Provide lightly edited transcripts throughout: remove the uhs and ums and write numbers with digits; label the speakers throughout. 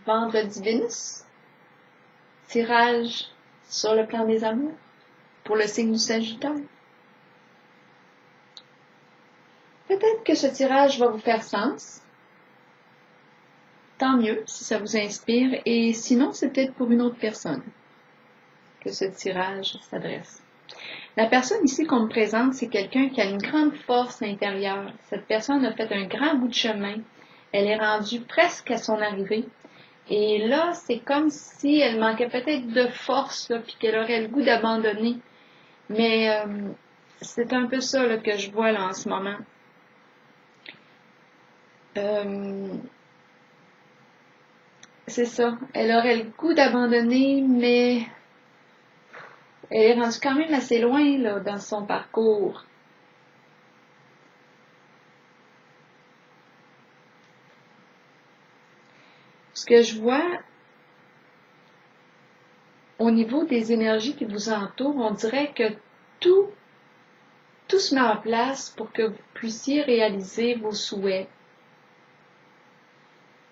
Speaker 1: vendredi Vénus, tirage sur le plan des amours pour le signe du Sagittaire. Peut-être que ce tirage va vous faire sens. Tant mieux si ça vous inspire, et sinon c'est peut-être pour une autre personne que ce tirage s'adresse. La personne ici qu'on me présente, c'est quelqu'un qui a une grande force intérieure. Cette personne a fait un grand bout de chemin. Elle est rendue presque à son arrivée. Et là, c'est comme si elle manquait peut-être de force, là, puis qu'elle aurait le goût d'abandonner. Mais c'est un peu ça là, que je vois là en ce moment. C'est ça. Elle aurait le goût d'abandonner, mais elle est rendue quand même assez loin là, dans son parcours. Ce que je vois au niveau des énergies qui vous entourent, on dirait que tout se met en place pour que vous puissiez réaliser vos souhaits.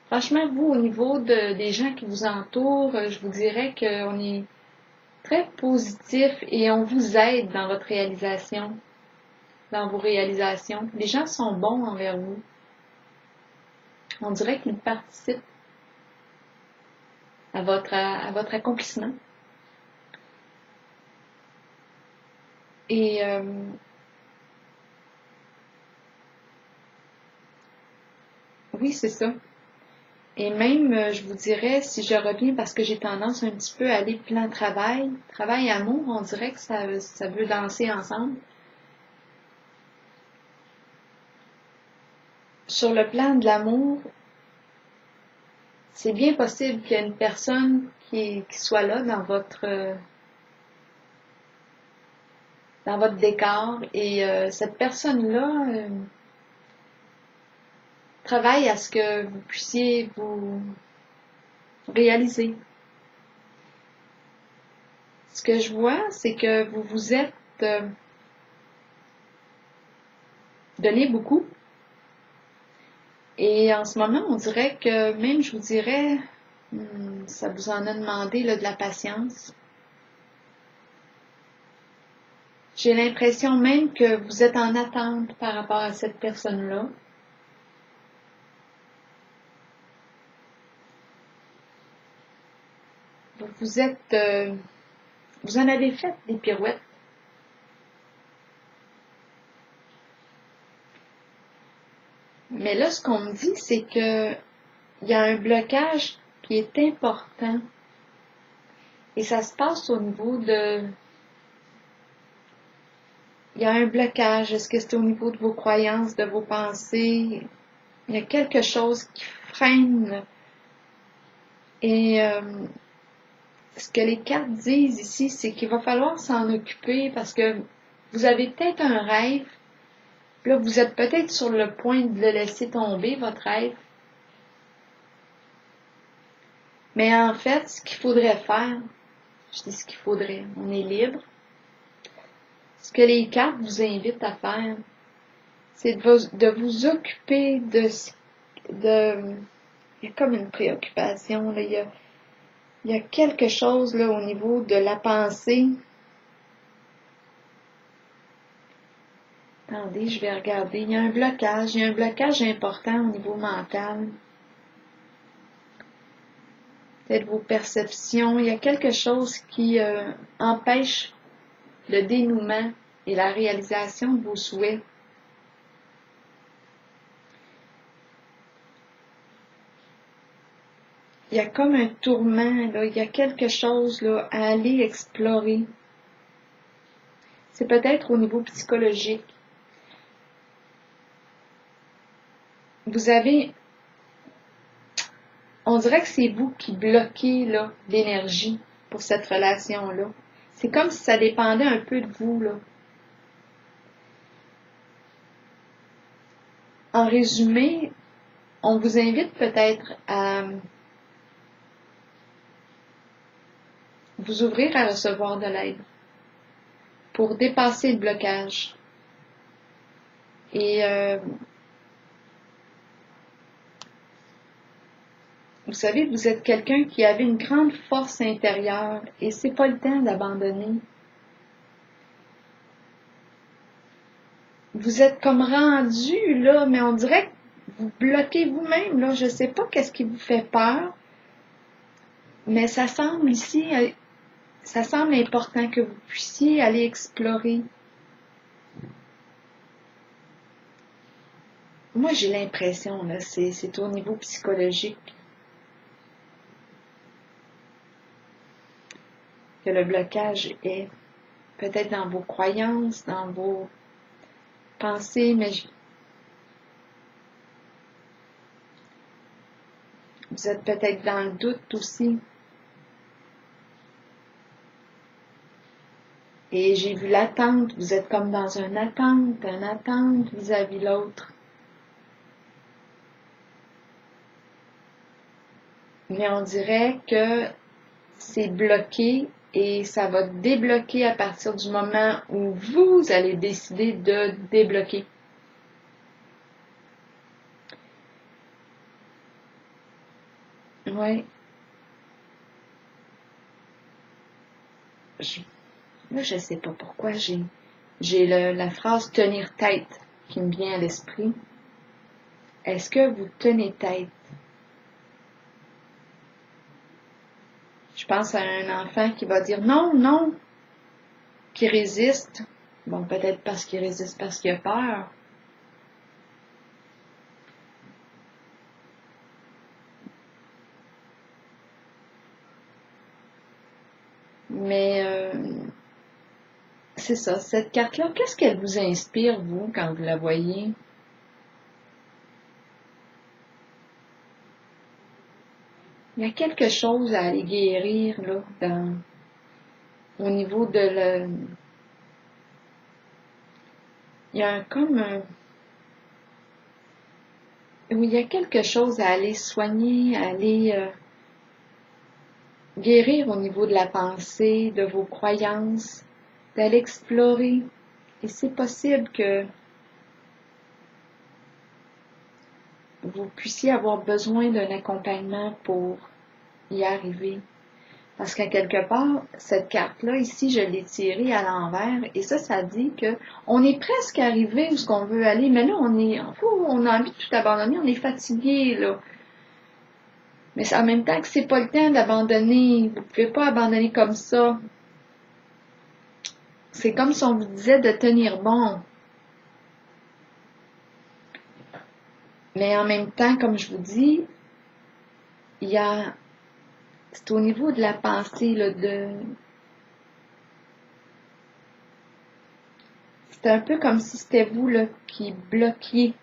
Speaker 1: Franchement, vous, au niveau des gens qui vous entourent, je vous dirais qu'on est très positif et on vous aide dans votre réalisation, dans vos réalisations. Les gens sont bons envers vous. On dirait qu'ils participent à votre accomplissement. Et oui, c'est ça. Et même, je vous dirais, si je reviens, parce que j'ai tendance un petit peu à aller plan travail et amour, on dirait que ça veut danser ensemble. Sur le plan de l'amour, c'est bien possible qu'il y ait une personne qui soit là dans votre décor, et cette personne-là travaille à ce que vous puissiez vous réaliser. Ce que je vois, c'est que vous vous êtes donné beaucoup. Et en ce moment, on dirait que même, je vous dirais, ça vous en a demandé là, de la patience. J'ai l'impression même que vous êtes en attente par rapport à cette personne-là. Vous en avez fait des pirouettes. Mais là, ce qu'on me dit, c'est que il y a un blocage qui est important. Et ça se passe au niveau de... Il y a un blocage. Est-ce que c'est au niveau de vos croyances, de vos pensées? Il y a quelque chose qui freine. Et ce que les cartes disent ici, c'est qu'il va falloir s'en occuper parce que vous avez peut-être un rêve. Là, vous êtes peut-être sur le point de le laisser tomber, votre rêve. Mais en fait, ce qu'il faudrait faire, je dis ce qu'il faudrait, on est libre. Ce que les cartes vous invitent à faire, c'est de vous occuper de... Il y a comme une préoccupation, là. Il y a quelque chose là, au niveau de la pensée. Attendez, je vais regarder. Il y a un blocage important au niveau mental. Peut-être vos perceptions. Il y a quelque chose qui empêche le dénouement et la réalisation de vos souhaits. Il y a comme un tourment, là. Il y a quelque chose là, à aller explorer. C'est peut-être au niveau psychologique. Vous avez... On dirait que c'est vous qui bloquez là, l'énergie pour cette relation-là. C'est comme si ça dépendait un peu de vous, là. En résumé, on vous invite peut-être à vous ouvrir à recevoir de l'aide pour dépasser le blocage. Et Vous savez, vous êtes quelqu'un qui avait une grande force intérieure et c'est pas le temps d'abandonner. Vous êtes comme rendu, là, mais on dirait que vous bloquez vous-même, là. Je sais pas qu'est-ce qui vous fait peur, mais ça semble ici, ça semble important que vous puissiez aller explorer. Moi, j'ai l'impression, là, c'est au niveau psychologique que le blocage est peut-être dans vos croyances, dans vos pensées, mais vous êtes peut-être dans le doute aussi. Et j'ai vu l'attente, vous êtes comme dans une attente vis-à-vis l'autre. Mais on dirait que c'est bloqué et ça va débloquer à partir du moment où vous allez décider de débloquer. Ouais. Là, je sais pas pourquoi j'ai la phrase tenir tête qui me vient à l'esprit. Est-ce que vous tenez tête? Je pense à un enfant qui va dire non, non, qui résiste. Bon, peut-être parce qu'il résiste parce qu'il a peur. Mais c'est ça, cette carte-là, qu'est-ce qu'elle vous inspire, vous, quand vous la voyez? Il y a quelque chose à aller guérir, là, au niveau de le... Il y a comme un... Oui, il y a quelque chose à aller soigner, à aller guérir au niveau de la pensée, de vos croyances, d'aller explorer. Et c'est possible que vous puissiez avoir besoin d'un accompagnement pour y arriver. Parce qu'à quelque part, cette carte-là, ici, je l'ai tirée à l'envers, et ça dit que on est presque arrivé où ce qu'on veut aller, mais là, on a envie de tout abandonner, on est fatigué, là. Mais c'est en même temps que c'est pas le temps d'abandonner. Vous pouvez pas abandonner comme ça. C'est comme si on vous disait de tenir bon. Mais en même temps, comme je vous dis, c'est au niveau de la pensée, là, c'est un peu comme si c'était vous, là, qui bloquiez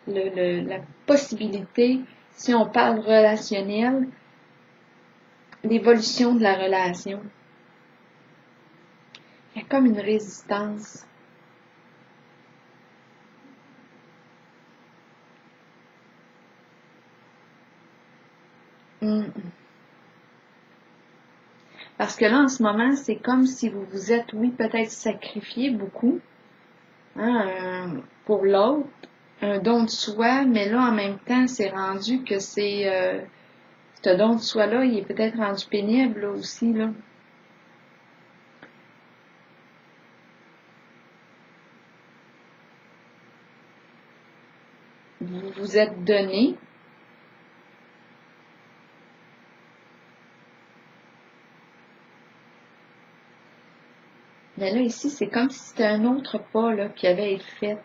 Speaker 1: la possibilité, si on parle relationnel, l'évolution de la relation. Il y a comme une résistance. Parce que là, en ce moment, c'est comme si vous vous êtes, oui, peut-être sacrifié beaucoup, hein, pour l'autre, un don de soi, mais là, en même temps, c'est rendu que ce don de soi-là, il est peut-être rendu pénible, là, aussi, là. Vous vous êtes donné, mais là, ici, c'est comme si c'était un autre pas, là, qui avait été fait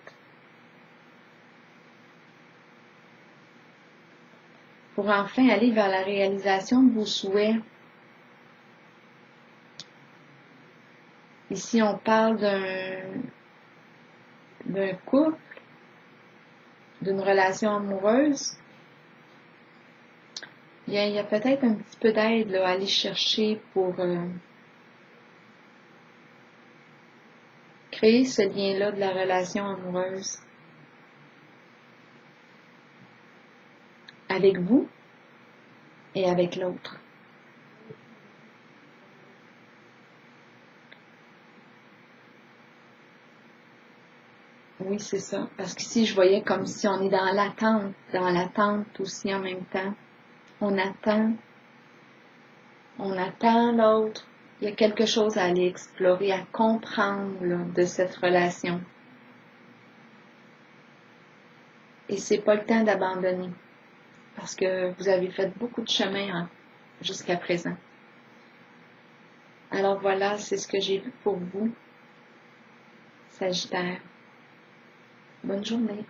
Speaker 1: pour enfin aller vers la réalisation de vos souhaits. Ici, on parle d'un couple, d'une relation amoureuse. Il y a peut-être un petit peu d'aide là, à aller chercher pour créer ce lien-là de la relation amoureuse avec vous et avec l'autre. Oui, c'est ça. Parce qu'ici, je voyais comme si on est dans l'attente aussi en même temps. On attend l'autre. Il y a quelque chose à aller explorer, à comprendre là, de cette relation. Et c'est pas le temps d'abandonner, parce que vous avez fait beaucoup de chemin jusqu'à présent. Alors voilà, c'est ce que j'ai vu pour vous, Sagittaire. Bonne journée.